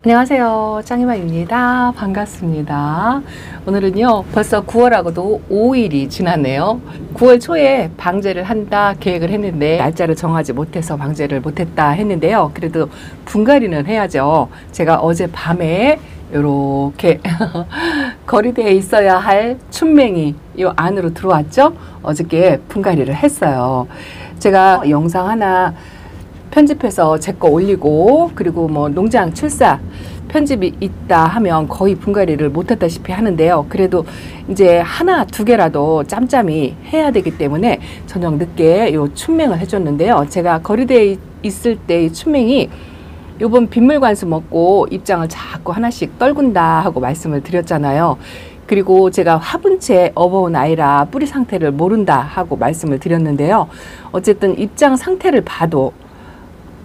안녕하세요. 짱이마입니다. 반갑습니다. 오늘은요, 벌써 9월하고도 5일이 지났네요. 9월 초에 방제를 한다 계획을 했는데, 날짜를 정하지 못해서 방제를 못했다 했는데요. 그래도 분갈이는 해야죠. 제가 어제 밤에 요렇게 거리대에 있어야 할 춘맹이 요 안으로 들어왔죠. 어저께 분갈이를 했어요. 제가 영상 하나 편집해서 제 거 올리고, 그리고 뭐 농장 출사 편집이 있다 하면 거의 분갈이를 못했다시피 하는데요. 그래도 이제 하나 두 개라도 짬짬이 해야 되기 때문에 저녁 늦게 요 춘맹을 해줬는데요. 제가 거리대에 있을 때 이 춘맹이 요번 빗물관수 먹고 입장을 자꾸 하나씩 떨군다 하고 말씀을 드렸잖아요. 그리고 제가 화분채 업어온 아이라 뿌리 상태를 모른다 하고 말씀을 드렸는데요. 어쨌든 입장 상태를 봐도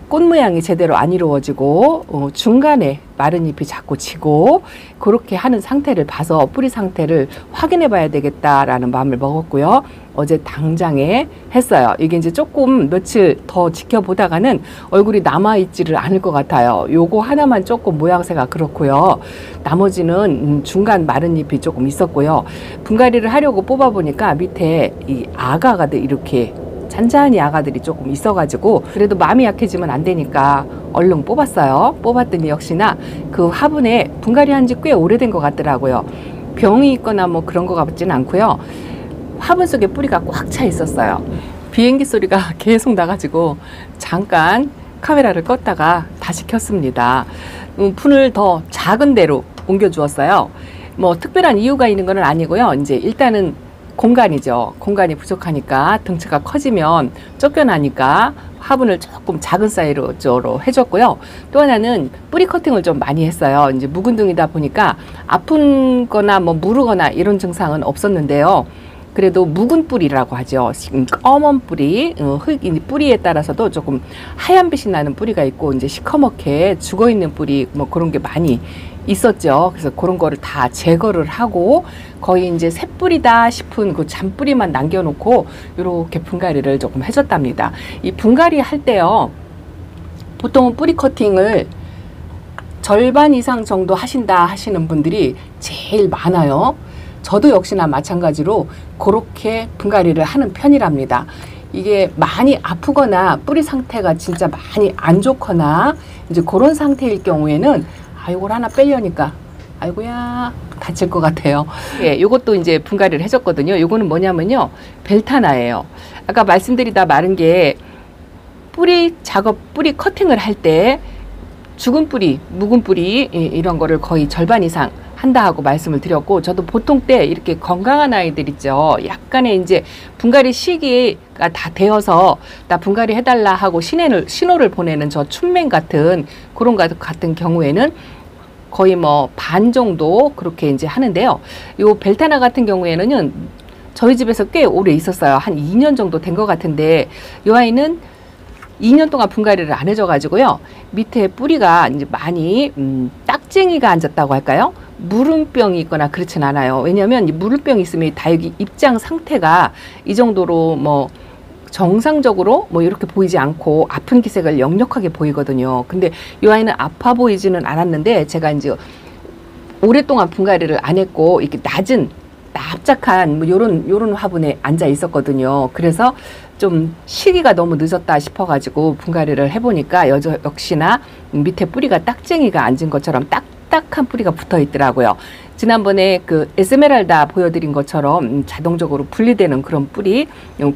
꽃 모양이 제대로 안 이루어지고 중간에 마른 잎이 자꾸 지고 그렇게 하는 상태를 봐서 뿌리 상태를 확인해 봐야 되겠다라는 마음을 먹었고요. 어제 당장에 했어요. 이게 이제 조금 며칠 더 지켜보다가는 얼굴이 남아있지를 않을 것 같아요. 요거 하나만 조금 모양새가 그렇고요. 나머지는 중간 마른 잎이 조금 있었고요. 분갈이를 하려고 뽑아보니까 밑에 이 아가가들 이렇게 잔잔히 아가들이 조금 있어가지고 그래도 마음이 약해지면 안 되니까 얼른 뽑았어요. 뽑았더니 역시나 그 화분에 분갈이 한 지 꽤 오래된 것 같더라고요. 병이 있거나 뭐 그런 것 같지는 않고요. 화분 속에 뿌리가 꽉 차 있었어요. 비행기 소리가 계속 나가지고 잠깐 카메라를 껐다가 다시 켰습니다. 분을 더 작은 데로 옮겨 주었어요. 뭐 특별한 이유가 있는 건 아니고요. 이제 일단은 공간이죠. 공간이 부족하니까 등치가 커지면 쫓겨나니까 화분을 조금 작은 사이즈로 해줬고요. 또 하나는 뿌리 커팅을 좀 많이 했어요. 이제 묵은둥이다 보니까 아픈 거나 뭐 무르거나 이런 증상은 없었는데요. 그래도 묵은 뿌리라고 하죠. 검은 뿌리, 뿌리에 따라서도 조금 하얀 빛이 나는 뿌리가 있고 이제 시커멓게 죽어 있는 뿌리 뭐 그런 게 많이 있었죠. 그래서 그런 거를 다 제거를 하고 거의 이제 새뿌리다 싶은 그 잔뿌리만 남겨놓고 이렇게 분갈이를 조금 해줬답니다. 이 분갈이 할 때요, 보통은 뿌리 커팅을 절반 이상 정도 하신다 하시는 분들이 제일 많아요. 저도 역시나 마찬가지로 그렇게 분갈이를 하는 편이랍니다. 이게 많이 아프거나 뿌리 상태가 진짜 많이 안 좋거나 이제 그런 상태일 경우에는 이걸 하나 빼려니까 아이고야 다칠 것 같아요. 예, 요것도 이제 분갈이를 해줬거든요. 요거는 뭐냐면요, 벨타나예요. 아까 말씀드리다 마른 게 뿌리 커팅을 할 때 죽은 뿌리, 묵은 뿌리 이런 거를 거의 절반 이상 한다 하고 말씀을 드렸고, 저도 보통 때 이렇게 건강한 아이들 있죠. 약간의 이제 분갈이 시기가 다 되어서 나 분갈이 해달라 하고 신호를 보내는 저 춘맹 같은 그런 같은 경우에는 거의 뭐 반 정도 그렇게 이제 하는데요. 요 벨타나 같은 경우에는 저희 집에서 꽤 오래 있었어요. 한 2년 정도 된 것 같은데 이 아이는 2년 동안 분갈이를 안 해줘가지고요. 밑에 뿌리가 이제 많이 딱쟁이가 앉았다고 할까요? 무름병이 있거나 그렇진 않아요. 왜냐하면 이 무름병이 있으면 다 여기 입장 상태가 이 정도로 뭐 정상적으로 뭐 이렇게 보이지 않고 아픈 기색을 역력하게 보이거든요. 근데 이 아이는 아파 보이지는 않았는데 제가 이제 오랫동안 분갈이를 안 했고 이렇게 낮은 납작한 뭐 요런 화분에 앉아 있었거든요. 그래서 좀 시기가 너무 늦었다 싶어가지고 분갈이를 해보니까 역시나 밑에 뿌리가 딱쟁이가 앉은 것처럼 딱딱한 뿌리가 붙어 있더라고요. 지난번에 그 에스메랄다 보여드린 것처럼 자동적으로 분리되는 그런 뿌리,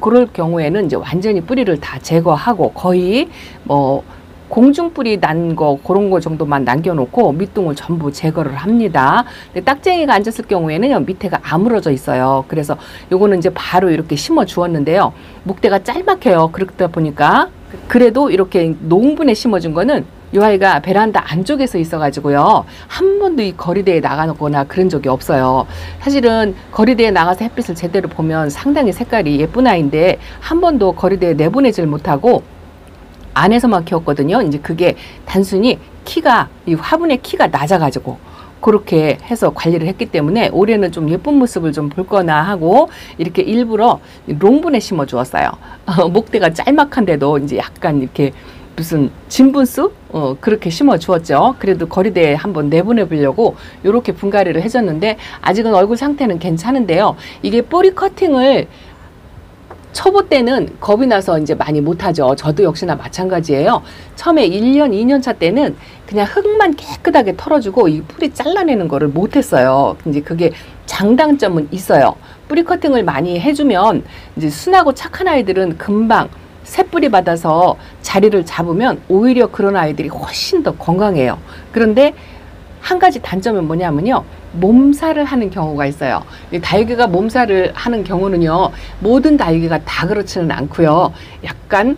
그럴 경우에는 이제 완전히 뿌리를 다 제거하고 거의 뭐 공중뿌리 난 거 그런 거 정도만 남겨놓고 밑둥을 전부 제거를 합니다. 근데 딱쟁이가 앉았을 경우에는 밑에가 아물어져 있어요. 그래서 요거는 이제 바로 이렇게 심어 주었는데요. 목대가 짤막해요. 그렇다 보니까 그래도 이렇게 농분에 심어준 거는 이 아이가 베란다 안쪽에서 있어가지고요, 한 번도 이 거리대에 나가거나 그런 적이 없어요. 사실은 거리대에 나가서 햇빛을 제대로 보면 상당히 색깔이 예쁜 아이인데 한 번도 거리대에 내보내질 못하고 안에서만 키웠거든요. 이제 그게 단순히 이 화분의 키가 낮아가지고 그렇게 해서 관리를 했기 때문에 올해는 좀 예쁜 모습을 좀 볼 거나 하고 이렇게 일부러 롱분에 심어 주었어요. 목대가 짤막한데도 이제 약간 이렇게 무슨 진분수 그렇게 심어 주었죠. 그래도 거리대에 한번 내보내 보려고 이렇게 분갈이를 해줬는데 아직은 얼굴 상태는 괜찮은데요. 이게 뿌리 커팅을 초보 때는 겁이 나서 이제 많이 못하죠. 저도 역시나 마찬가지예요. 처음에 1년, 2년 차 때는 그냥 흙만 깨끗하게 털어주고 이 뿌리 잘라내는 거를 못했어요. 이제 그게 장단점은 있어요. 뿌리 커팅을 많이 해주면 이제 순하고 착한 아이들은 금방 새뿌리 받아서 자리를 잡으면 오히려 그런 아이들이 훨씬 더 건강해요. 그런데 한 가지 단점은 뭐냐면요. 몸살을 하는 경우가 있어요. 다육이가 몸살을 하는 경우는요. 모든 다육이가 다 그렇지는 않고요. 약간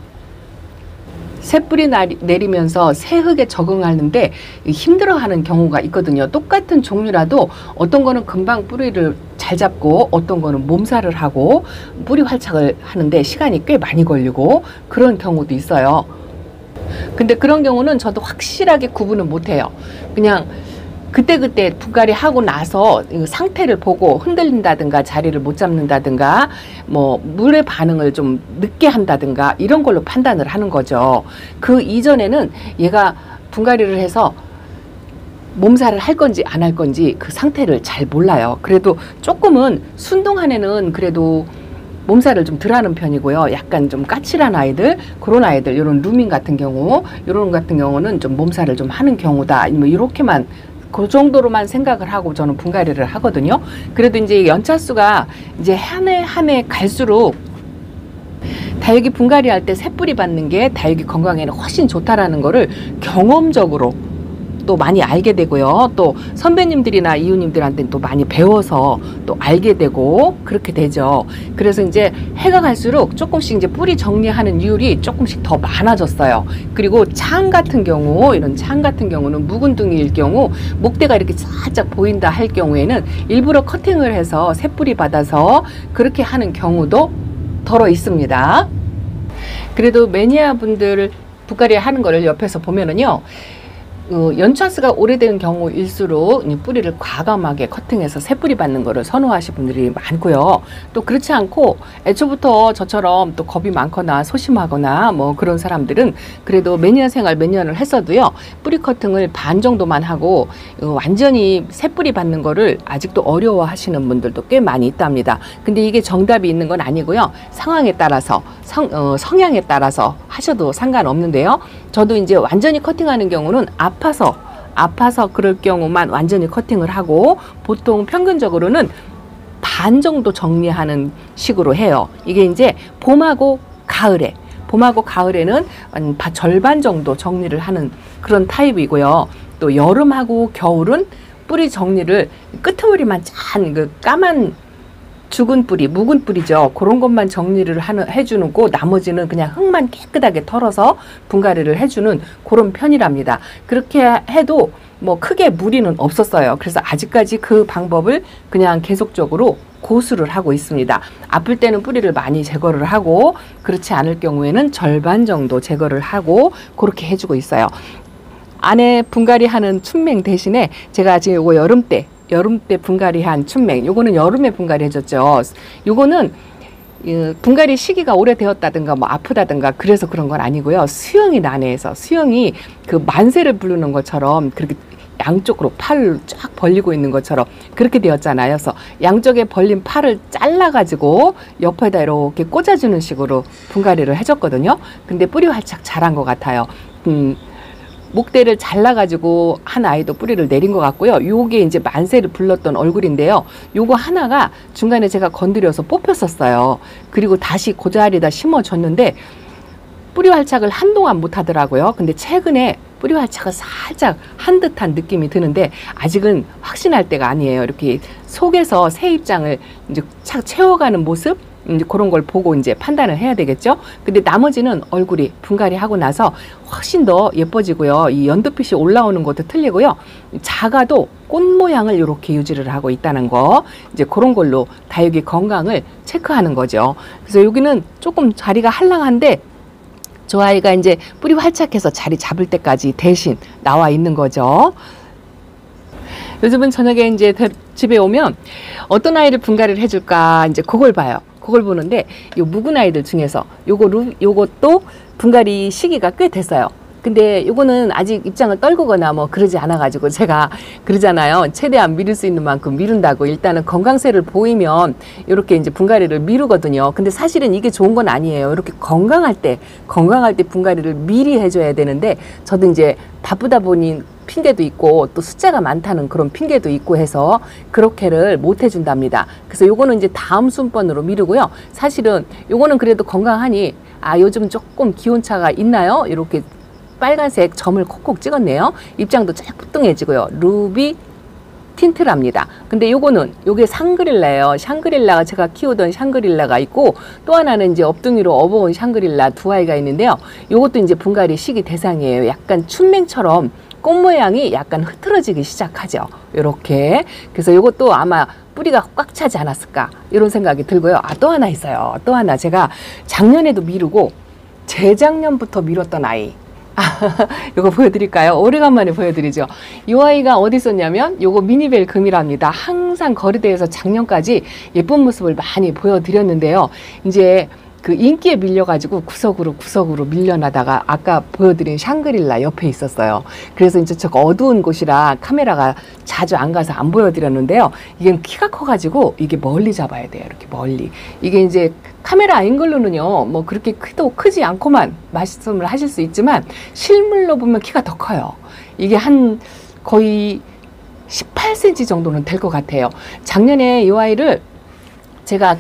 새뿌리 내리면서 새흙에 적응하는데 힘들어하는 경우가 있거든요. 똑같은 종류라도 어떤 거는 금방 뿌리를 잘 잡고 어떤 거는 몸살을 하고 뿌리 활착을 하는데 시간이 꽤 많이 걸리고 그런 경우도 있어요. 근데 그런 경우는 저도 확실하게 구분을 못해요. 그냥 그때그때 분갈이 하고 나서 상태를 보고 흔들린다든가 자리를 못 잡는다든가 뭐 물의 반응을 좀 늦게 한다든가 이런 걸로 판단을 하는 거죠. 그 이전에는 얘가 분갈이를 해서 몸살을 할 건지 안 할 건지 그 상태를 잘 몰라요. 그래도 조금은 순둥한 애는 그래도 몸살을 좀 덜 하는 편이고요. 약간 좀 까칠한 아이들, 그런 아이들, 이런 루밍 같은 경우, 이런 같은 경우는 좀 몸살을 좀 하는 경우다. 뭐 이렇게만 그 정도로만 생각을 하고 저는 분갈이를 하거든요. 그래도 이제 연차수가 이제 한 해 한 해 갈수록 다육이 분갈이 할 때 새뿌리 받는 게 다육이 건강에는 훨씬 좋다라는 거를 경험적으로 또 많이 알게 되고요. 또 선배님들이나 이웃님들한테는 또 많이 배워서 또 알게 되고 그렇게 되죠. 그래서 이제 해가 갈수록 조금씩 이제 뿌리 정리하는 이율이 조금씩 더 많아졌어요. 그리고 창 같은 경우, 이런 창 같은 경우는 묵은둥이일 경우 목대가 이렇게 살짝 보인다 할 경우에는 일부러 커팅을 해서 새뿌리 받아서 그렇게 하는 경우도 덜어 있습니다. 그래도 매니아 분들 분갈이 하는 거를 옆에서 보면은요. 연차수가 오래된 경우일수록 뿌리를 과감하게 커팅해서 새뿌리 받는 거를 선호하시는 분들이 많고요. 또 그렇지 않고 애초부터 저처럼 또 겁이 많거나 소심하거나 뭐 그런 사람들은 그래도 매니아 생활 몇 년을 했어도요. 뿌리 커팅을 반 정도만 하고 완전히 새뿌리 받는 거를 아직도 어려워 하시는 분들도 꽤 많이 있답니다. 근데 이게 정답이 있는 건 아니고요. 상황에 따라서 성향에 따라서 하셔도 상관없는데요. 저도 이제 완전히 커팅하는 경우는 아파서 그럴 경우만 완전히 커팅을 하고 보통 평균적으로는 반 정도 정리하는 식으로 해요. 이게 이제 봄하고 가을에는 절반 정도 정리를 하는 그런 타입이고요. 또 여름하고 겨울은 뿌리 정리를 끄트머리만 짠 그 까만 죽은 뿌리, 묵은 뿌리죠. 그런 것만 정리를 해주는 거, 나머지는 그냥 흙만 깨끗하게 털어서 분갈이를 해주는 그런 편이랍니다. 그렇게 해도 뭐 크게 무리는 없었어요. 그래서 아직까지 그 방법을 그냥 계속적으로 고수를 하고 있습니다. 아플 때는 뿌리를 많이 제거를 하고 그렇지 않을 경우에는 절반 정도 제거를 하고 그렇게 해주고 있어요. 안에 분갈이 하는 춘맹 대신에 제가 지금 이거 여름 때 분갈이한 춘맹, 요거는 여름에 분갈이 해줬죠. 요거는 분갈이 시기가 오래되었다든가 뭐 아프다든가 그래서 그런 건 아니고요. 수영이 난해해서 수영이 그 만세를 부르는 것처럼 그렇게 양쪽으로 팔을 쫙 벌리고 있는 것처럼 그렇게 되었잖아요. 그래서 양쪽에 벌린 팔을 잘라가지고 옆에다 이렇게 꽂아주는 식으로 분갈이를 해줬거든요. 근데 뿌리 활착 잘한 것 같아요. 목대를 잘라가지고 한 아이도 뿌리를 내린 것 같고요. 요게 이제 만세를 불렀던 얼굴인데요. 요거 하나가 중간에 제가 건드려서 뽑혔었어요. 그리고 다시 그 자리에다 심어줬는데 뿌리 활착을 한동안 못 하더라고요. 근데 최근에 뿌리 활착을 살짝 한 듯한 느낌이 드는데 아직은 확신할 때가 아니에요. 이렇게 속에서 새 입장을 이제 착 채워가는 모습, 이제 그런 걸 보고 이제 판단을 해야 되겠죠. 근데 나머지는 얼굴이 분갈이 하고 나서 훨씬 더 예뻐지고요. 이 연두빛이 올라오는 것도 틀리고요. 작아도 꽃 모양을 이렇게 유지를 하고 있다는 거, 이제 그런 걸로 다육이 건강을 체크하는 거죠. 그래서 여기는 조금 자리가 한량한데 저 아이가 이제 뿌리 활착해서 자리 잡을 때까지 대신 나와 있는 거죠. 요즘은 저녁에 이제 집에 오면 어떤 아이를 분갈이를 해줄까 이제 그걸 봐요. 그걸 보는데 요 묵은 아이들 중에서 요것도 분갈이 시기가 꽤 됐어요. 근데 이거는 아직 입장을 떨구거나 뭐 그러지 않아가지고 제가 그러잖아요. 최대한 미룰 수 있는 만큼 미룬다고. 일단은 건강세를 보이면 이렇게 이제 분갈이를 미루거든요. 근데 사실은 이게 좋은 건 아니에요. 이렇게 건강할 때 분갈이를 미리 해줘야 되는데, 저도 이제 바쁘다 보니 핑계도 있고 또 숫자가 많다는 그런 핑계도 있고 해서 그렇게를 못 해준답니다. 그래서 요거는 이제 다음 순번으로 미루고요. 사실은 요거는 그래도 건강하니, 아 요즘 조금 기온차가 있나요? 이렇게 빨간색 점을 콕콕 찍었네요. 입장도 쬐뿌뚱해지고요. 루비 틴트랍니다. 근데 요게 샹그릴라예요. 샹그릴라가 제가 키우던 샹그릴라가 있고, 또 하나는 이제 업둥이로 업어온 샹그릴라 두 아이가 있는데요. 요것도 이제 분갈이 시기 대상이에요. 약간 춘맹처럼 꽃 모양이 약간 흐트러지기 시작하죠. 요렇게. 그래서 요것도 아마 뿌리가 꽉 차지 않았을까 이런 생각이 들고요. 아, 또 하나 있어요. 또 하나 제가 작년에도 미루고 재작년부터 미뤘던 아이. 요거 보여드릴까요? 오래간만에 보여드리죠. 이 아이가 어디 있었냐면 요거 미니벨 금이랍니다. 항상 거리대에서 작년까지 예쁜 모습을 많이 보여드렸는데요. 이제 그 인기에 밀려가지고 구석으로 밀려나다가 아까 보여드린 샹그릴라 옆에 있었어요. 그래서 이제 저 어두운 곳이라 카메라가 자주 안 가서 안 보여드렸는데요. 이게 키가 커가지고 이게 멀리 잡아야 돼요. 이렇게 멀리. 이게 이제 카메라 앵글로는요, 뭐 그렇게 크지 않고만 말씀을 하실 수 있지만 실물로 보면 키가 더 커요. 이게 한 거의 18cm 정도는 될 것 같아요. 작년에 이 아이를 제가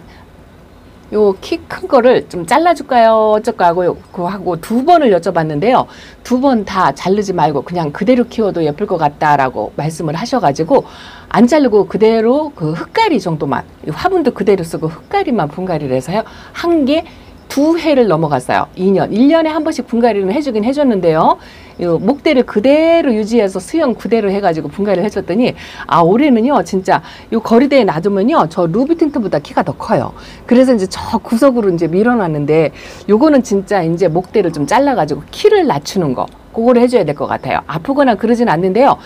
요 키 큰 거를 좀 잘라줄까요? 어쩔까 하고 두 번을 여쭤봤는데요. 두 번 다 자르지 말고 그냥 그대로 키워도 예쁠 것 같다라고 말씀을 하셔가지고 안 자르고 그대로 그 흙가리 정도만, 화분도 그대로 쓰고 흙가리만 분갈이를 해서요. 한 개, 두 해를 넘어갔어요. 2년. 1년에 한 번씩 분갈이는 해주긴 해줬는데요. 요 목대를 그대로 유지해서 수영 그대로 해가지고 분갈이를 해줬더니, 아, 올해는요, 진짜 요 거리대에 놔두면요, 저 루비틴트보다 키가 더 커요. 그래서 이제 저 구석으로 이제 밀어놨는데, 요거는 진짜 이제 목대를 좀 잘라가지고 키를 낮추는 거. 그거를 해줘야 될 것 같아요. 아프거나 그러진 않는데요.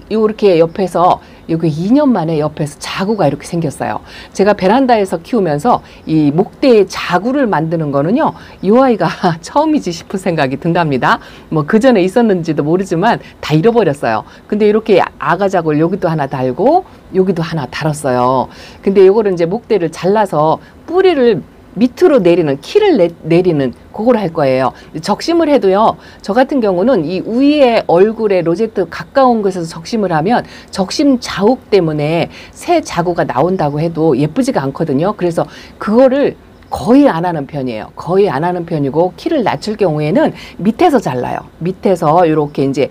이렇게 옆에서, 여기 2년 만에 옆에서 자구가 이렇게 생겼어요. 제가 베란다에서 키우면서 이 목대에 자구를 만드는 거는요, 이 아이가 처음이지 싶은 생각이 든답니다. 뭐 그 전에 있었는지도 모르지만 다 잃어버렸어요. 근데 이렇게 아가자구를 여기도 하나 달고 여기도 하나 달았어요. 근데 이거를 이제 목대를 잘라서 뿌리를 밑으로 내리는, 키를 내리는 그걸 할 거예요. 적심을 해도요, 저 같은 경우는 이 위에 얼굴에 로제트 가까운 곳에서 적심을 하면 적심 자욱 때문에 새 자구가 나온다고 해도 예쁘지가 않거든요. 그래서 그거를 거의 안 하는 편이에요. 거의 안 하는 편이고, 키를 낮출 경우에는 밑에서 잘라요. 밑에서 이렇게 이제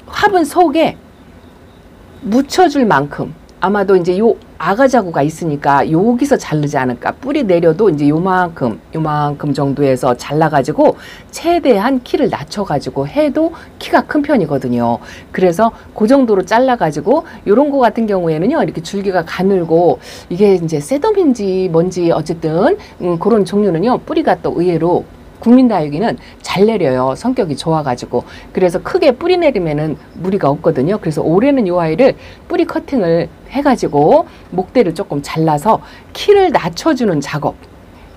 화분 속에 묻혀줄 만큼, 아마도 이제 요 아가자구가 있으니까 여기서 자르지 않을까. 뿌리 내려도 이제 요만큼 정도에서 잘라가지고 최대한 키를 낮춰가지고 해도 키가 큰 편이거든요. 그래서 그 정도로 잘라가지고 요런 거 같은 경우에는요, 이렇게 줄기가 가늘고 이게 이제 새돔인지 뭔지 어쨌든 그런 종류는요, 뿌리가 또 의외로 국민다육이는 잘 내려요. 성격이 좋아가지고. 그래서 크게 뿌리 내리면은 무리가 없거든요. 그래서 올해는 이 아이를 뿌리 커팅을 해가지고 목대를 조금 잘라서 키를 낮춰주는 작업,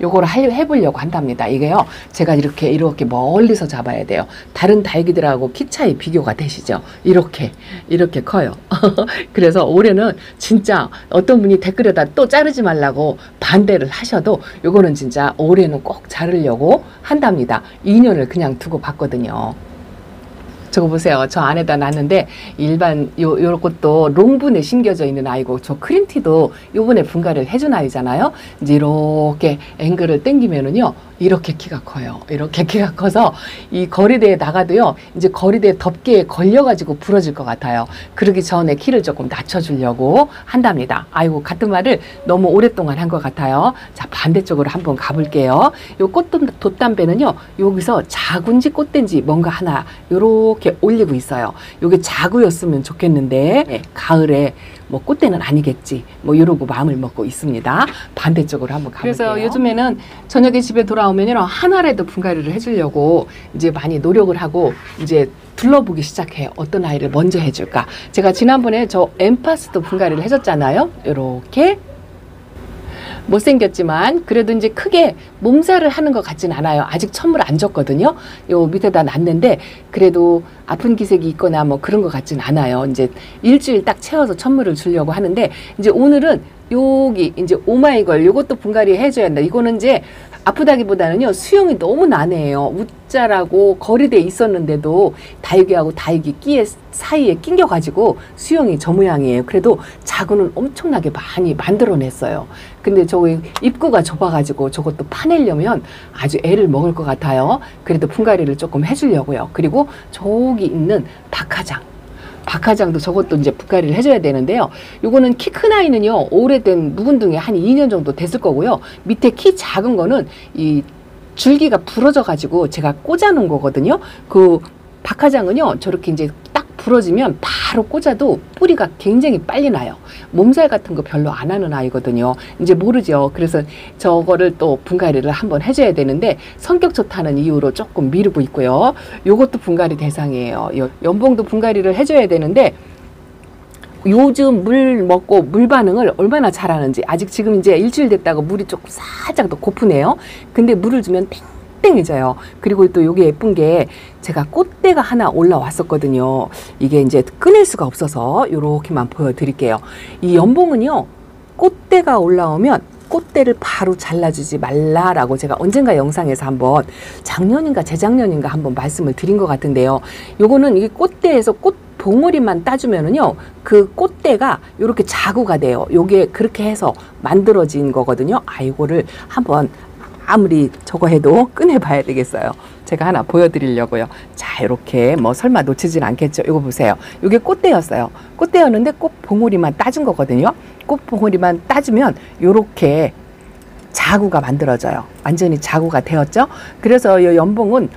요거를 해보려고 한답니다. 이게요, 제가 이렇게 멀리서 잡아야 돼요. 다른 다육이들하고 키 차이 비교가 되시죠? 이렇게 커요. 그래서 올해는 진짜 어떤 분이 댓글에다 또 자르지 말라고 반대를 하셔도 요거는 진짜 올해는 꼭 자르려고 한답니다. 2년을 그냥 두고 봤거든요. 저거 보세요. 저 안에다 놨는데 일반 요런 것도 롱분에 심겨져 있는 아이고, 저 크림티도 요번에 분갈이를 해준 아이잖아요. 이제 이렇게 앵글을 당기면은요, 이렇게 키가 커요. 이렇게 키가 커서 이 거리대에 나가도요, 이제 거리대 덮개에 걸려가지고 부러질 것 같아요. 그러기 전에 키를 조금 낮춰주려고 한답니다. 아이고, 같은 말을 너무 오랫동안 한 것 같아요. 자, 반대쪽으로 한번 가볼게요. 요 돛담배는요, 여기서 자군지 꽃된지 뭔가 하나 요렇게 올리고 있어요. 요게 자구였으면 좋겠는데, 네, 가을에 뭐 꽃대는 아니겠지, 뭐 이러고 마음을 먹고 있습니다. 반대쪽으로 한번 가볼게요. 그래서 요즘에는 저녁에 집에 돌아오면요, 하나라도 분갈이를 해주려고 이제 많이 노력을 하고 이제 둘러보기 시작해요. 어떤 아이를 먼저 해줄까. 제가 지난번에 저 엠파스도 분갈이를 해줬잖아요. 요렇게 못생겼지만 그래도 이제 크게 몸살을 하는 것 같진 않아요. 아직 천물 안 줬거든요. 요 밑에다 놨는데 그래도 아픈 기색이 있거나 뭐 그런 것 같진 않아요. 이제 일주일 딱 채워서 천물을 주려고 하는데 이제 오늘은 여기 이제 오마이걸 요것도 분갈이 해줘야 한다. 이거는 이제 아프다기보다는요 수영이 너무 난해해요. 웃자라고 거리대에 있었는데도 다육이하고 다육이 끼에 사이에 낑겨가지고 수영이 저 모양이에요. 그래도 자구는 엄청나게 많이 만들어냈어요. 근데 저기 입구가 좁아가지고 저것도 파내려면 아주 애를 먹을 것 같아요. 그래도 분갈이를 조금 해주려고요. 그리고 저기 있는 박하장도 저것도 이제 분갈이를 해줘야 되는데요. 요거는 키 큰 아이는요 오래된 묵은 등에 한 2년 정도 됐을 거고요. 밑에 키 작은 거는 이 줄기가 부러져 가지고 제가 꽂아 놓은 거거든요. 그 박하장은요 저렇게 이제 딱 부러지면 바로 꽂아도 뿌리가 굉장히 빨리 나요. 몸살 같은 거 별로 안 하는 아이거든요. 이제 모르죠. 그래서 저거를 또 분갈이를 한번 해줘야 되는데 성격 좋다는 이유로 조금 미루고 있고요. 요것도 분갈이 대상이에요. 연봉도 분갈이를 해줘야 되는데 요즘 물 먹고 물 반응을 얼마나 잘하는지. 아직 지금 이제 일주일 됐다고 물이 조금 살짝 더 고프네요. 근데 물을 주면 땡땡해져요. 그리고 또 요게 예쁜 게 제가 꽃대가 하나 올라왔었거든요. 이게 이제 꺼낼 수가 없어서 요렇게만 보여드릴게요. 이 연봉은요 꽃대가 올라오면 꽃대를 바로 잘라주지 말라라고 제가 언젠가 영상에서 한번 작년인가 재작년인가 한번 말씀을 드린 것 같은데요. 요거는 이 꽃대에서 꽃 봉오리만 따주면은요 그 꽃대가 이렇게 자구가 돼요. 요게 그렇게 해서 만들어진 거거든요. 아 이거를 한번 아무리 저거 해도 꺼내봐야 되겠어요. 제가 하나 보여드리려고요. 자 이렇게 뭐 설마 놓치진 않겠죠. 이거 보세요. 이게 꽃대였어요. 꽃대였는데 꽃 봉오리만 따준 거거든요. 꽃 봉오리만 따주면 요렇게 자구가 만들어져요. 완전히 자구가 되었죠. 그래서 이 연봉은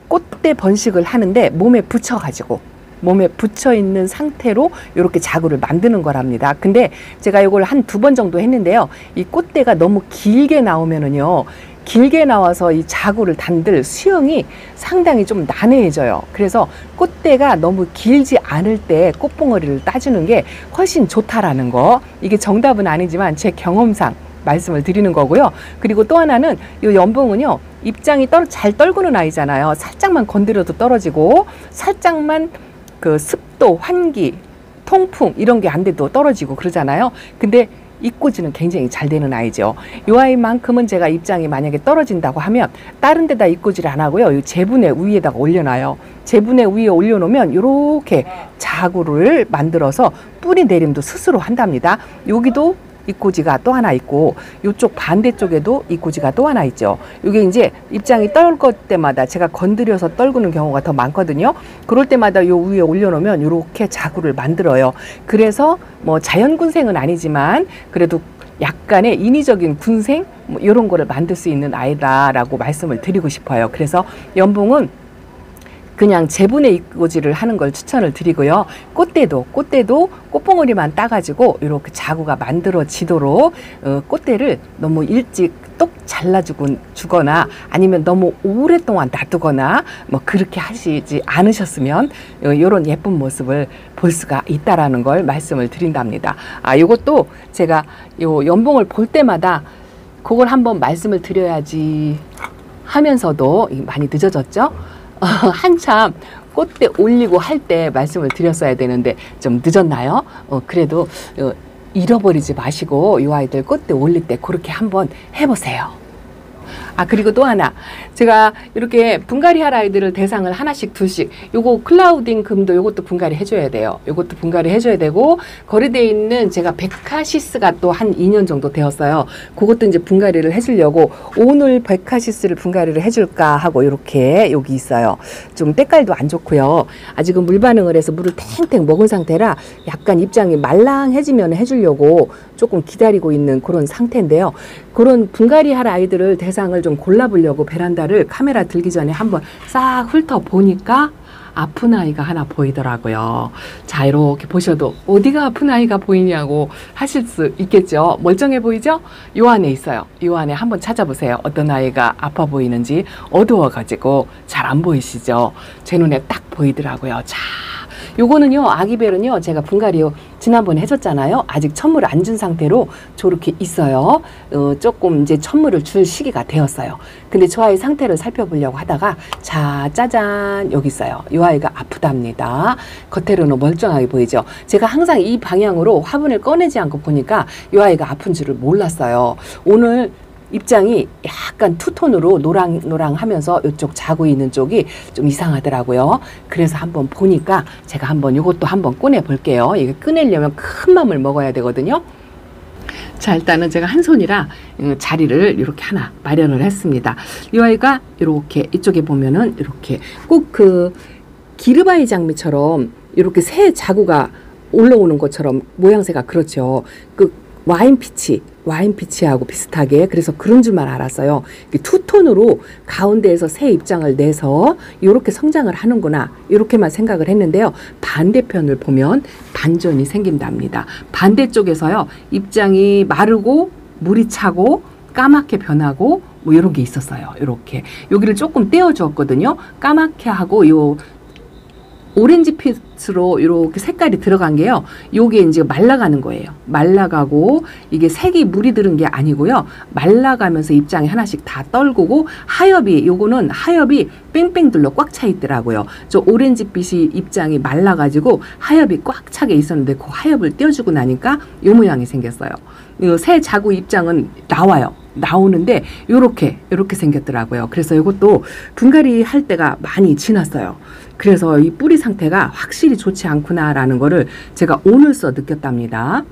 꽃대 번식을 하는데 몸에 붙여 있는 상태로 이렇게 자구를 만드는 거랍니다. 근데 제가 이걸 한 2번 정도 했는데요. 이 꽃대가 너무 길게 나오면은요. 길게 나와서 이 자구를 단들 수영이 상당히 좀 난해해져요. 그래서 꽃대가 너무 길지 않을 때 꽃봉오리를 따주는 게 훨씬 좋다라는 거. 이게 정답은 아니지만 제 경험상 말씀을 드리는 거고요. 그리고 또 하나는 이 연봉은요. 입장이 잘 떨구는 아이잖아요. 살짝만 건드려도 떨어지고 살짝만 그 습도, 환기, 통풍 이런 게 안 돼도 떨어지고 그러잖아요. 근데 입꽂이는 굉장히 잘 되는 아이죠. 이 아이만큼은 제가 입장이 만약에 떨어진다고 하면 다른 데다 입꽂이를 안 하고요. 이 제분의 위에다가 올려놔요. 제분의 위에 올려놓으면 이렇게 자구를 만들어서 뿌리 내림도 스스로 한답니다. 여기도 입꽂이가 또 하나 있고 이쪽 반대쪽에도 입꽂이가 또 하나 있죠. 이게 이제 입장이 떨걸 때마다 제가 건드려서 떨구는 경우가 더 많거든요. 그럴 때마다 요 위에 올려놓으면 이렇게 자구를 만들어요. 그래서 뭐 자연군생은 아니지만 그래도 약간의 인위적인 군생 뭐 이런 거를 만들 수 있는 아이다라고 말씀을 드리고 싶어요. 그래서 연봉은 그냥 제분의 입꽂이를 하는 걸 추천을 드리고요. 꽃대도 꽃봉오리만 따가지고 이렇게 자구가 만들어지도록 꽃대를 너무 일찍 똑 잘라주거나 아니면 너무 오랫동안 놔두거나 뭐 그렇게 하시지 않으셨으면 이런 예쁜 모습을 볼 수가 있다라는 걸 말씀을 드린답니다. 아, 이것도 제가 요 연봉을 볼 때마다 그걸 한번 말씀을 드려야지 하면서도 많이 늦어졌죠. 한참 꽃대 올리고 할 때 말씀을 드렸어야 되는데 좀 늦었나요? 그래도 잃어버리지 마시고 이 아이들 꽃대 올릴 때 그렇게 한번 해보세요. 아 그리고 또 하나 제가 이렇게 분갈이 할 아이들을 대상을 하나씩 둘씩 요거 클라우딩 금도 요것도 분갈이 해줘야 돼요. 요것도 분갈이 해줘야 되고 거리대에 있는 제가 베카시스가 또 한 2년 정도 되었어요. 그것도 이제 분갈이를 해주려고 오늘 베카시스를 분갈이를 해줄까 하고 이렇게 여기 있어요. 좀 때깔도 안 좋고요. 아직은 물 반응을 해서 물을 탱탱 먹은 상태라 약간 입장이 말랑해지면 해주려고 조금 기다리고 있는 그런 상태인데요. 그런 분갈이 할 아이들을 대상을 좀 골라보려고 베란다를 카메라 들기 전에 한번 싹 훑어보니까 아픈 아이가 하나 보이더라고요. 자 이렇게 보셔도 어디가 아픈 아이가 보이냐고 하실 수 있겠죠. 멀쩡해 보이죠? 요 안에 있어요. 요 안에 한번 찾아보세요. 어떤 아이가 아파 보이는지. 어두워가지고 잘 안 보이시죠? 제 눈에 딱 보이더라고요. 자 요거는요 아기벨은요 제가 분갈이 지난번에 해줬잖아요. 아직 천물을 안 준 상태로 저렇게 있어요. 조금 이제 천물을 줄 시기가 되었어요. 근데 저 아이 상태를 살펴보려고 하다가 자, 짜잔, 여기 있어요. 이 아이가 아프답니다. 겉으로는 멀쩡하게 보이죠. 제가 항상 이 방향으로 화분을 꺼내지 않고 보니까 이 아이가 아픈 줄을 몰랐어요. 오늘 입장이 약간 투톤으로 노랑노랑 하면서 이쪽 자고 있는 쪽이 좀 이상하더라고요. 그래서 한번 보니까 제가 한번 이것도 한번 꺼내 볼게요. 이게 꺼내려면 큰 맘을 먹어야 되거든요. 자, 일단은 제가 한 손이라 자리를 이렇게 하나 마련을 했습니다. 이 아이가 이렇게 이쪽에 보면은 이렇게 꼭 그 기르바이 장미처럼 이렇게 새 자구가 올라오는 것처럼 모양새가 그렇죠. 그 와인피치하고 비슷하게, 그래서 그런 줄만 알았어요. 투톤으로 가운데에서 새 입장을 내서 이렇게 성장을 하는구나, 이렇게만 생각을 했는데요. 반대편을 보면 반전이 생긴답니다. 반대쪽에서요, 입장이 마르고 물이 차고 까맣게 변하고 뭐 이런 게 있었어요. 이렇게 여기를 조금 떼어 주었거든요. 까맣게 하고 요 오렌지 빛으로 이렇게 색깔이 들어간 게요. 요게 이제 말라가는 거예요. 말라가고 이게 색이 물이 들은 게 아니고요. 말라가면서 입장이 하나씩 다 떨구고 하엽이, 요거는 하엽이 뺑뺑 둘러 꽉 차 있더라고요. 저 오렌지 빛이 입장이 말라가지고 하엽이 꽉 차게 있었는데 그 하엽을 떼어주고 나니까 요 모양이 생겼어요. 요 새 자구 입장은 나와요. 나오는데 요렇게 생겼더라고요. 그래서 이것도 분갈이 할 때가 많이 지났어요. 그래서 이 뿌리 상태가 확실히 좋지 않구나라는 거를 제가 오늘서 느꼈답니다.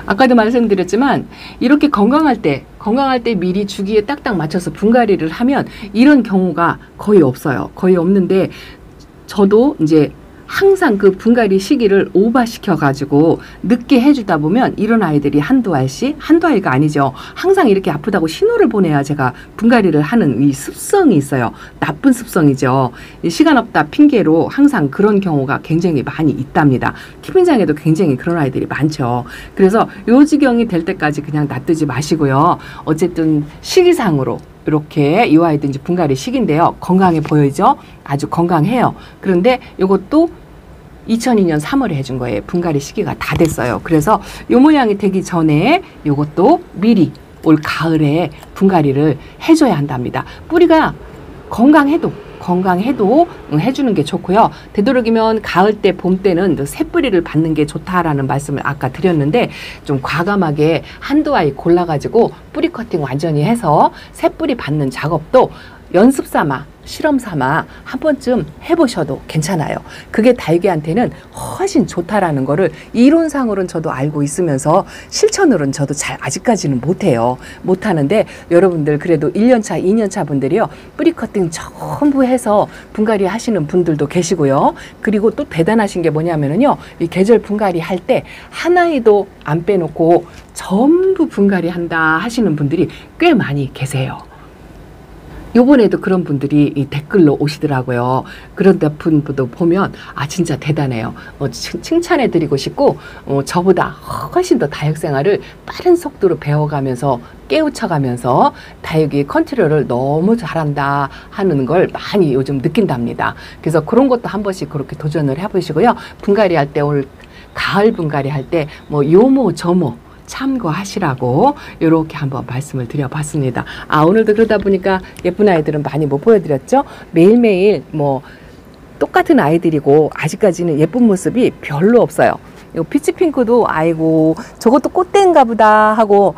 아까도 말씀드렸지만 이렇게 건강할 때 미리 주기에 딱딱 맞춰서 분갈이를 하면 이런 경우가 거의 없어요. 거의 없는데 저도 이제 항상 그 분갈이 시기를 오버시켜 가지고 늦게 해주다 보면 이런 아이들이 한두 아이가 아니죠. 항상 이렇게 아프다고 신호를 보내야 제가 분갈이를 하는 이 습성이 있어요. 나쁜 습성이죠. 시간 없다 핑계로 항상 그런 경우가 굉장히 많이 있답니다. 키빙장에도 굉장히 그런 아이들이 많죠. 그래서 요 지경이 될 때까지 그냥 놔두지 마시고요. 어쨌든 시기상으로 이렇게 이 아이도 이제 분갈이 시기인데요. 건강해 보이죠? 아주 건강해요. 그런데 이것도 2002년 3월에 해준 거예요. 분갈이 시기가 다 됐어요. 그래서 이 모양이 되기 전에 이것도 미리 올 가을에 분갈이를 해줘야 한답니다. 뿌리가 건강해도 해주는 게 좋고요. 되도록이면 가을 때, 봄 때는 새뿌리를 받는 게 좋다라는 말씀을 아까 드렸는데 좀 과감하게 한두 아이 골라가지고 뿌리 커팅 완전히 해서 새뿌리 받는 작업도 연습 삼아, 실험 삼아 한 번쯤 해보셔도 괜찮아요. 그게 달걀한테는 훨씬 좋다라는 거를 이론상으로는 저도 알고 있으면서 실천으로는 저도 잘 아직까지는 못해요. 못하는데 여러분들 그래도 1년차, 2년차 분들이요. 뿌리 커팅 전부 해서 분갈이 하시는 분들도 계시고요. 그리고 또 대단하신 게 뭐냐면은요. 이 계절 분갈이 할 때 한 아이도 안 빼놓고 전부 분갈이 한다 하시는 분들이 꽤 많이 계세요. 요번에도 그런 분들이 이 댓글로 오시더라고요. 그런 분도 보면 아 진짜 대단해요. 칭찬해 드리고 싶고 저보다 훨씬 더 다육생활을 빠른 속도로 배워가면서 깨우쳐가면서 다육이 컨트롤을 너무 잘한다 하는 걸 많이 요즘 느낀답니다. 그래서 그런 것도 한 번씩 그렇게 도전을 해보시고요. 분갈이 할 때 오늘 가을 분갈이 할 때 뭐 요모 저모 참고하시라고 이렇게 한번 말씀을 드려봤습니다. 아 오늘도 그러다 보니까 예쁜 아이들은 많이 못 보여드렸죠. 매일매일 뭐 똑같은 아이들이고 아직까지는 예쁜 모습이 별로 없어요. 이 피치핑크도 아이고 저것도 꽃대인가 보다 하고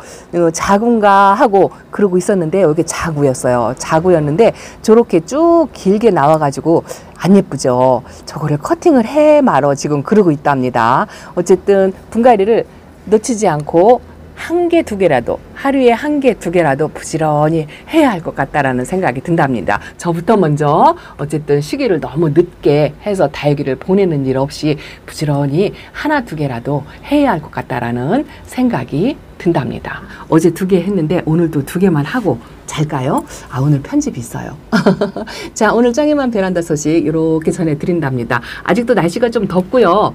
자구인가 하고 그러고 있었는데 여기 자구였어요. 자구였는데 저렇게 쭉 길게 나와가지고 안 예쁘죠. 저거를 커팅을 해 말어 지금 그러고 있답니다. 어쨌든 분갈이를 놓치지 않고 한 개, 두 개라도 하루에 한 개, 두 개라도 부지런히 해야 할 것 같다라는 생각이 든답니다. 저부터 먼저 어쨌든 시기를 너무 늦게 해서 다육이를 보내는 일 없이 부지런히 하나, 두 개라도 해야 할 것 같다라는 생각이 든답니다. 어제 2개 했는데 오늘도 2개만 하고 잘까요? 아 오늘 편집이 있어요. 자 오늘 짱이만 베란다 소식 이렇게 전해드린답니다. 아직도 날씨가 좀 덥고요.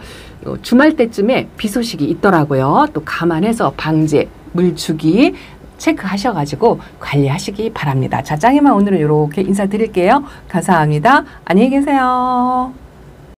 주말 때쯤에 비 소식이 있더라고요. 또 감안해서 방제, 물주기 체크하셔가지고 관리하시기 바랍니다. 자 짱이만 오늘은 이렇게 인사드릴게요. 감사합니다. 안녕히 계세요.